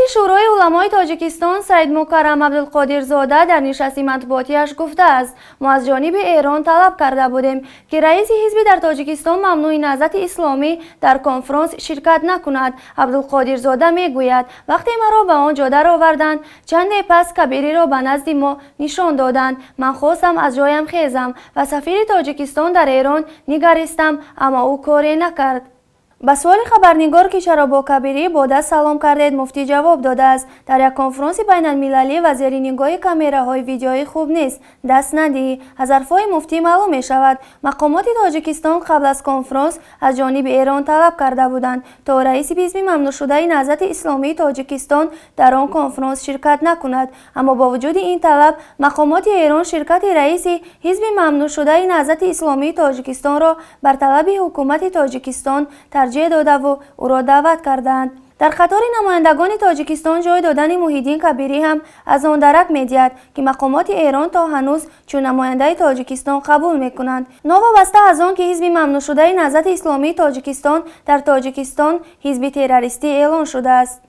شورای علمای تاجیکستان سید مکرم عبدالقادرزاده در نشست مطبوعاتی‌اش گفته است ما از جانب ایران طلب کرده بودیم که رئیس حزبی در تاجیکستان ممنوع نهضت اسلامی در کنفرانس شرکت نکند. عبدالقادرزاده میگوید وقتی مرا به آن جا آوردند چند پس کبیری را به نزد ما نشان دادند. من خواستم از جایم خیزم و سفیر تاجیکستان در ایران نگریستم اما او کاری نکرد. به سوال خبرنگار که چرا با کبیری با دست سلام کردید مفتی جواب داده است در یک کنفرانس بین المللی و زیر نگاه کامراهای ویدیویی خوب نیست دست ندهی. از حرفهای مفتی معلوم می شود مقامات تاجیکستان قبل از کنفرانس از جانب ایران طلب کرده بودند تا رئیس حزب ممنوع شده نهضت اسلامی تاجیکستان در آن کنفرانس شرکت نکند، اما با وجود این طلب مقامات ایران شرکت رئیس حزب ممنوع شده نهضت اسلامی تاجیکستان را بر طلب حکومت تاجیکستان ترجیح داده و او را دعوت کردند. در قطار نمایندگان تاجیکستان جای دادن محیدین کبیری هم از آن درک می‌دهد که مقامات ایران تا هنوز چون نماینده تاجیکستان قبول می‌کنند. نوابسته از آن که حزب ممنوع شده نهضت اسلامی تاجیکستان در تاجیکستان حزب تروریستی اعلان شده است.